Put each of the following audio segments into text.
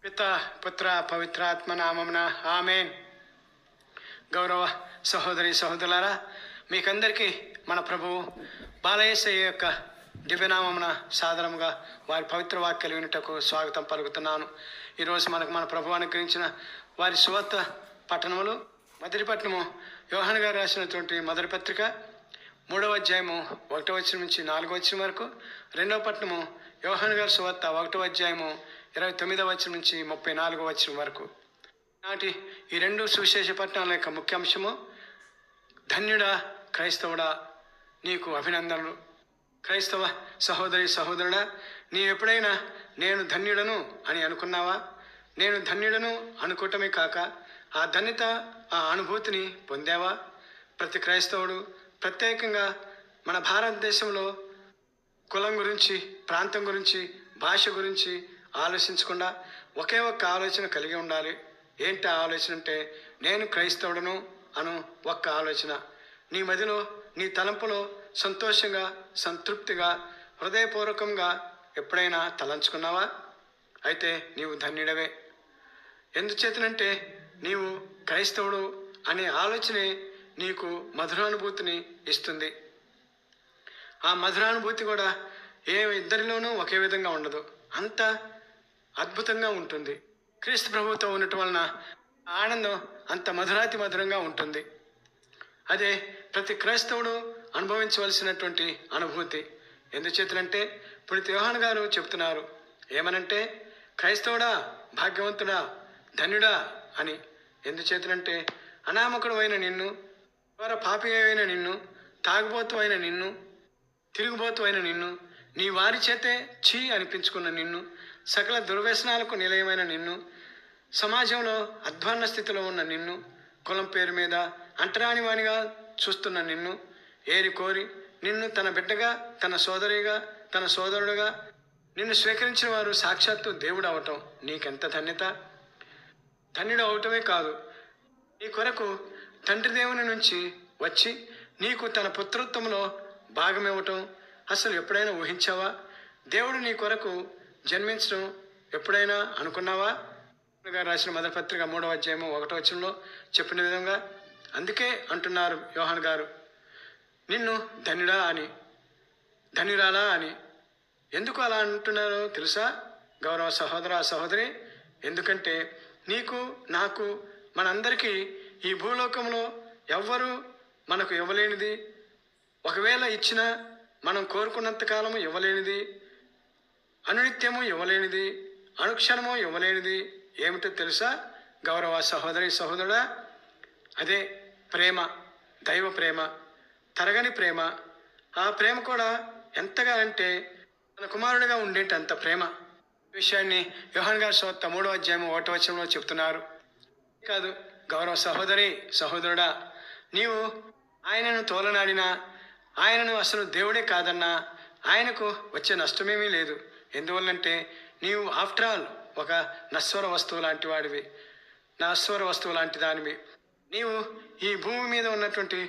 పిత పుత్ర పవిత్రాత్మ నామమున ఆమేన్. గౌరవ సహోదరి సహోదరులారా, మీకందరికీ మన ప్రభువు బాలయేసయ్య యొక్క దివ్యనామమున సాదరముగా వారి పవిత్ర వాక్యాలు వినుటకు స్వాగతం పలుకుతున్నాను. ఈరోజు మన ప్రభు అనుగ్రహించిన వారి సువార్త పట్టణములు మొదటి పట్టణము యోహాను గారు రాసినటువంటి మొదటి పత్రిక 3వ అధ్యాయము 1వ వచనం నుంచి 4వ వచనం వరకు, 2వ పట్టణము యోహాను గారి సువార్త 1వ అధ్యాయము 29వ వచనం నుంచి 34వ వచనం వరకు. నాటి ఈ రెండు సువిశేష పట్టణాల యొక్క ముఖ్యాంశము, ధన్యుడా క్రైస్తవుడా నీకు అభినందనలు. క్రైస్తవ సహోదరి సహోదరుడా, నీవు ఎప్పుడైనా నేను ధన్యుడను అని అనుకున్నావా? నేను ధన్యుడను అనుకోవటమే కాక ఆ ధన్యత, ఆ అనుభూతిని పొందావా? ప్రతి క్రైస్తవుడు ప్రత్యేకంగా మన భారతదేశంలో కులం గురించి, ప్రాంతం గురించి, భాష గురించి ఆలోచించకుండా ఒకే ఒక్క ఆలోచన కలిగి ఉండాలి. ఏంటి ఆ ఆలోచన అంటే, నేను క్రైస్తవుడను అను ఒక్క ఆలోచన నీ మదిలో, నీ తలంపులో సంతోషంగా, సంతృప్తిగా, హృదయపూర్వకంగా ఎప్పుడైనా తలంచుకున్నావా? అయితే నీవు ధన్యుడవే. ఎందుచేతనంటే నీవు క్రైస్తవుడు అనే ఆలోచనే నీకు మధురానుభూతిని ఇస్తుంది. ఆ మధురానుభూతి కూడా ఇద్దరిలోనూ ఒకే విధంగా ఉండదు, అంత అద్భుతంగా ఉంటుంది. క్రీస్తు ప్రభువుతో ఉండటం వలన ఆనందం అంత మధురాతి మధురంగా ఉంటుంది. అదే ప్రతి క్రైస్తవుడు అనుభవించవలసినటువంటి అనుభూతి. ఎందుచేతనంటే పునీత యోహాను గారు చెప్తున్నారు, ఏమనంటే, క్రైస్తవుడా భాగ్యవంతుడా ధన్యుడా అని. ఎందుచేతనంటే అనామకుడు అయిన నిన్ను, పాపి అయిన నిన్ను, తాగుబోతు అయిన నిన్ను, తిరుగుబోతు అయిన నిన్ను, నీ వారి చేతే ఛీ అనిపించుకున్న నిన్ను, సకల దుర్వ్యసనాలకు నిలయమైన నిన్ను, సమాజంలో అధ్వాన్న స్థితిలో ఉన్న నిన్ను, కులం పేరు మీద అంటరానివానిగా చూస్తున్న నిన్ను ఏరి కోరి నిన్ను తన బిడ్డగా, తన సోదరిగా, తన సోదరుడుగా నిన్ను స్వీకరించిన వారు సాక్షాత్తు దేవుడు అవటం నీకెంత ధన్యత! ధన్యుడు అవటమే కాదు, నీ కొరకు తండ్రి దేవుని నుంచి వచ్చి నీకు తన పుత్రత్వంలో భాగం ఇవ్వటం అసలు ఎప్పుడైనా ఊహించావా? దేవుడు నీ కొరకు జన్మించడం ఎప్పుడైనా అనుకున్నావా? గారు రాసిన మొదటి పత్రిక 3వ అధ్యాయము 1వ వచనంలో చెప్పిన విధంగా అందుకే అంటున్నారు యోహాను గారు, నిన్ను ధన్యుడా అని, ధన్యురాలా అని. ఎందుకు అలా అంటున్నారో తెలుసా గౌరవ సహోదర సహోదరి? ఎందుకంటే నీకు, నాకు, మనందరికీ ఈ భూలోకంలో ఎవ్వరూ మనకు ఇవ్వలేనిది, ఒకవేళ ఇచ్చినా మనం కోరుకున్నంత కాలము ఇవ్వలేనిది, అనునిత్యము ఇవ్వలేనిది, అనుక్షణము ఇవ్వలేనిది ఏమిటో తెలుసా గౌరవ సహోదరి సహోదరుడా? అదే ప్రేమ, దైవ ప్రేమ, తరగని ప్రేమ. ఆ ప్రేమ కూడా ఎంతగా అంటే తన కుమారుడిగా ఉండేటి అంత ప్రేమ. ఈ విషయాన్ని యోహాను గారి సువార్త 3వ అధ్యాయము 1వ వచనంలో చెప్తున్నారు. కాదు గౌరవ సహోదరి సహోదరుడా, నీవు ఆయనను తోలనాడినా, ఆయనను అసలు దేవుడే కాదన్నా ఆయనకు వచ్చే నష్టమేమీ లేదు. ఎందువల్లంటే నీవు ఆఫ్టర్ ఆల్ ఒక నశ్వర వస్తువు లాంటి వాడివి, నశ్వర వస్తువు లాంటి దానివి. నీవు ఈ భూమి మీద ఉన్నటువంటి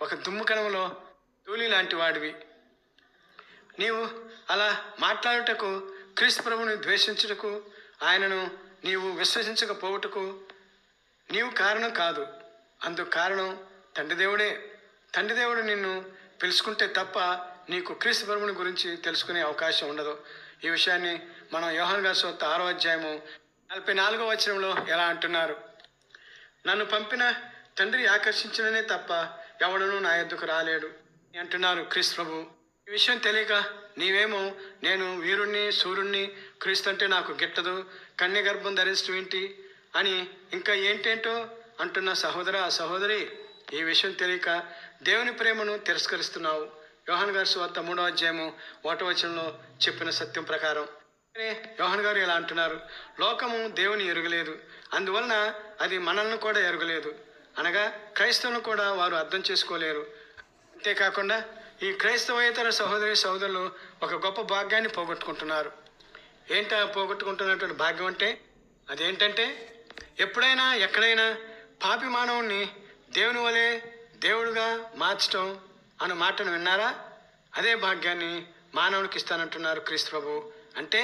ఒక దుమ్ము కణంలో ధూళి లాంటి వాడివి. నీవు అలా మాట్లాడుటకు, క్రీస్తు ప్రభువుని ద్వేషించుటకు, ఆయనను నీవు విశ్వసించకపోవుటకు నీవు కారణం కాదు. అందుకు కారణం తండ్రి దేవుడే. తండ్రి దేవుడు నిన్ను పిలుచుకుంటే తప్ప నీకు క్రీస్తు ప్రభువుని గురించి తెలుసుకునే అవకాశం ఉండదు. ఈ విషయాన్ని మనం యోహాను గారి సువార్త 6వ అధ్యాయము 44వ వచనంలో ఎలా అంటున్నారు, నన్ను పంపిన తండ్రి ఆకర్షించిననే తప్ప ఎవడనూ నా యొద్దకు రాలేడు అంటున్నారు క్రీస్తు ప్రభు. ఈ విషయం తెలియక నీవేమో నేను వీరుణ్ణి, సూర్యుణ్ణి, క్రీస్తు అంటే నాకు గిట్టదు, కన్య గర్భం ధరించడం ఏంటి అని ఇంకా ఏంటేంటో అంటున్న సహోదర సహోదరి, ఈ విషయం తెలియక దేవుని ప్రేమను తిరస్కరిస్తున్నావు. యోహాను గారి సువార్త 3వ అధ్యాయము 1వ వచనంలో చెప్పిన సత్యం ప్రకారం యోహాను గారు ఇలా అంటున్నారు, లోకము దేవుని ఎరుగలేదు, అందువలన అది మనల్ని కూడా ఎరుగలేదు. అనగా క్రైస్తవులను కూడా వారు అర్థం చేసుకోలేరు. అంతేకాకుండా ఈ క్రైస్తవేతర సహోదరి సహోదరులు ఒక గొప్ప భాగ్యాన్ని పోగొట్టుకుంటున్నారు. ఏంటా పోగొట్టుకుంటున్నటువంటి భాగ్యం అంటే, అదేంటంటే ఎప్పుడైనా ఎక్కడైనా పాపి మానవుణ్ణి దేవుని వలె దేవుడుగా మార్చడం అన్న మాటను విన్నారా? అదే భాగ్యాన్ని మానవునికి ఇస్తానంటున్నారు క్రీస్తు ప్రభు. అంటే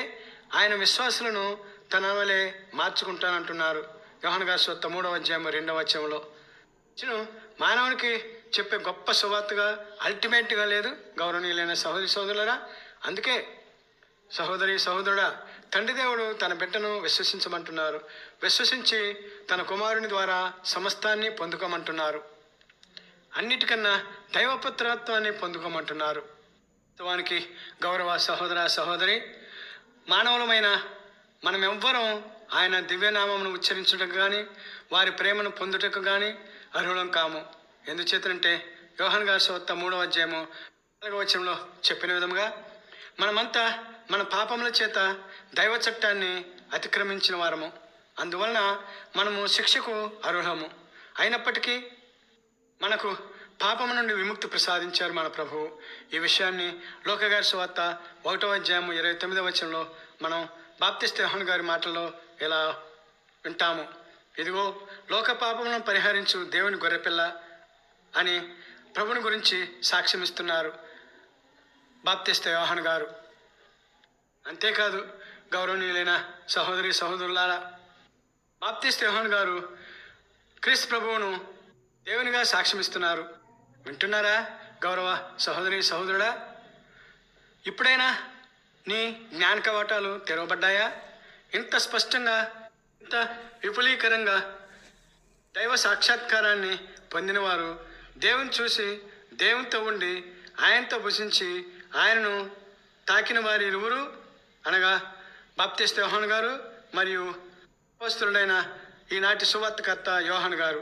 ఆయన విశ్వాసులను తన వలె మార్చుకుంటానంటున్నారు. యోహాను గారి సువార్త 3వ అధ్యాయం 2వ వచనంలో. మానవునికి చెప్పే గొప్ప సువార్తగా అల్టిమేట్గా లేదు గౌరవనీయులైన సహోదరి సహోదరులారా. అందుకే సహోదరి సహోదరుడా, తండ్రి దేవుడు తన బిడ్డను విశ్వసించమంటున్నారు. విశ్వసించి తన కుమారుని ద్వారా సమస్తాన్ని పొందుకోమంటున్నారు. అన్నిటికన్నా దైవపుత్రత్వాన్ని పొందుకోమంటున్నారు. వానికి గౌరవ సహోదర సహోదరి, మానవులమైన మనం ఎవ్వరం ఆయన దివ్యనామమును ఉచ్చరించుటకు కానీ వారి ప్రేమను పొందుటకు కానీ అర్హులం కాము. ఎందుచేతంటే యోహాను గారి సువార్త 3వ అధ్యాయము 4వ వచనంలో చెప్పిన విధముగా మనమంతా మన పాపముల చేత దైవ చట్టాన్ని అతిక్రమించిన వారము. అందువలన మనము శిక్షకు అర్హులము. అయినప్పటికీ మనకు పాపము నుండి విముక్తి ప్రసాదించారు మన ప్రభువు. ఈ విషయాన్ని లూకా గారి సువార్త 1వ అధ్యాయము 29వ వచనంలో మనం బాప్తిస్త యోహాను గారి మాటల్లో ఇలా వింటాము. ఇదిగో లోక పాపములను పరిహరించు దేవుని గొర్రెపిల్ల అని ప్రభుని గురించి సాక్ష్యం ఇస్తున్నారు బాప్తిస్త యోహాను గారు. అంతేకాదు గౌరవనీయులైన సహోదరి సహోదరులారా, బాప్తిస్త యోహాను గారు క్రీస్తు ప్రభువును దేవునిగా సాక్ష్యం ఇస్తున్నారు. వింటున్నారా గౌరవ సహోదరి సహోదరుడా? ఇప్పుడైనా నీ జ్ఞాన కవాటాలు తెరవబడ్డాయా? ఇంత స్పష్టంగా, ఇంత విపులీకరంగా దైవ సాక్షాత్కారాన్ని పొందిన వారు దేవుని చూసి దేవునితో ఉండి ఆయనతో భుజించి ఆయనను తాకిన వారి ఇరువురు అనగా బాప్తిస్త యోహాను గారు మరియు అపోస్తలుడైన ఈనాటి సువార్తకర్త యోహాను గారు.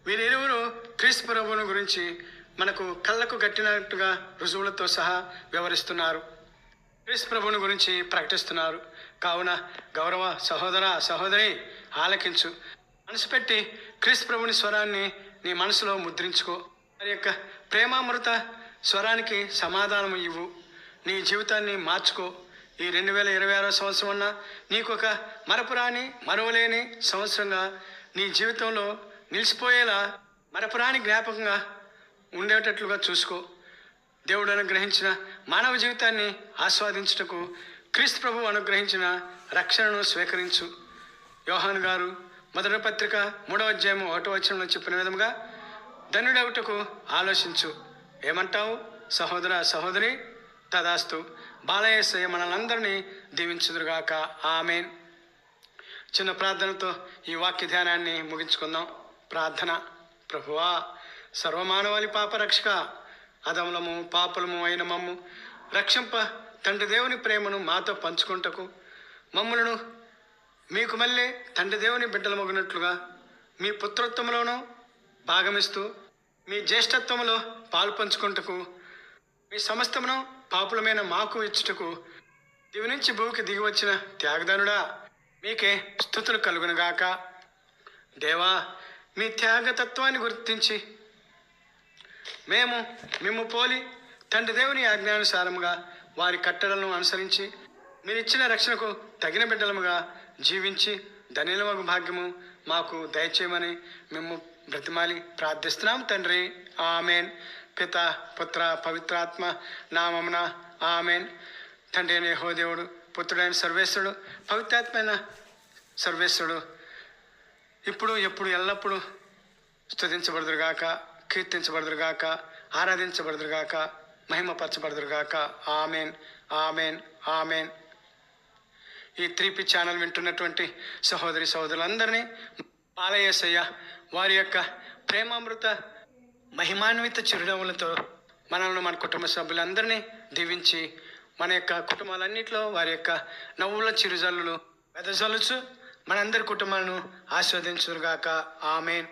వీరిరువురు క్రీస్తు ప్రభువును గురించి మనకు కళ్ళకు గట్టినట్టుగా రుజువులతో సహా వివరిస్తున్నారు. క్రీస్తు ప్రభువును గురించి ప్రకటిస్తున్నారు. కావున గౌరవ సహోదర సహోదరి, ఆలకించు. మనసు పెట్టి క్రీస్తు ప్రభుని స్వరాన్ని నీ మనసులో ముద్రించుకో. వారి యొక్క ప్రేమామృత స్వరానికి సమాధానం ఇవ్వు. నీ జీవితాన్ని మార్చుకో. ఈ 2026వ సంవత్సరం అన్నా నీకు ఒక మరపురాని మరువలేని సంవత్సరంగా నీ జీవితంలో నిలిచిపోయేలా మరపురాని జ్ఞాపకంగా ఉండేటట్లుగా చూసుకో. దేవుడు అనుగ్రహించిన మానవ జీవితాన్ని ఆస్వాదించుటకు క్రీస్తు ప్రభువు అనుగ్రహించిన రక్షణను స్వీకరించు. యోహాను గారు మొదటి పత్రిక 3వ అధ్యాయము 1వ వచనంలో చెప్పిన విధముగా ధన్యుడవుటకు ఆలోచించు. ఏమంటావు సహోదర సహోదరి? తదాస్తు. బాలయేసయ్య మనలందరినీ దీవించుదురుగాక. ఆమేన్. చిన్న ప్రార్థనతో ఈ వాక్య ధ్యానాన్ని ముగించుకుందాం. ప్రార్థన. ప్రభువా, సర్వమానవాళి పాపరక్షక, అదములము పాపులము అయిన మమ్ము రక్షింప తండ్రి దేవుని ప్రేమను మాతో పంచుకుంటకు మమ్ములను మీకు మళ్ళీ తండ్రి దేవుని బిడ్డలమగినట్లుగా మీ పుత్రత్వంలోనూ భాగమిస్తూ మీ జ్యేష్ఠత్వంలో పాలు పంచుకుంటకు మీ సమస్తమును పాపులమైన మాకు ఇచ్చుటకు దివి నుంచి భూమికి దిగి వచ్చిన త్యాగదానుడా, మీకే స్తుతులు కలుగునుగాక. దేవా, మీ త్యాగతత్వాన్ని గుర్తించి మేము మిమ్ము పోలి తండ్రి దేవుని ఆజ్ఞానుసారముగా వారి కట్టడలను అనుసరించి మీరిచ్చిన రక్షణకు తగిన బిడ్డలముగా జీవించి ధన్యులమగు భాగ్యము మాకు దయచేయమని మేము బ్రతిమాలి ప్రార్థిస్తున్నాం తండ్రి. ఆమెన్. పిత పుత్ర పవిత్రాత్మ నామమున ఆమెన్. తండ్రి అయిన యెహోవా దేవుడు, పుత్రుడైన సర్వేశ్వరుడు, పవిత్రాత్మైన సర్వేశ్వరుడు ఇప్పుడు ఎప్పుడు ఎల్లప్పుడూ స్తుతించబడుదురుగాక, కీర్తించబడుదురుగాక, ఆరాధించబడుదురుగాక, మహిమపరచబడుదురుగాక. Amen, amen, amen. ఈ 3P ఛానల్ వింటున్నటువంటి సహోదరి సహోదరులందరినీ బాలయేసయ్య వారి యొక్క ప్రేమామృత మహిమాన్విత చిరునవ్వులతో మనల్ని మన కుటుంబ సభ్యులందరినీ దీవించి మన యొక్క కుటుంబాలన్నింటిలో వారి యొక్క నవ్వుల చిరుజల్లులు వెదజల్లుచు మనందరి కుటుంబాలను ఆస్వాదించుదురుగాక. ఆమెన్.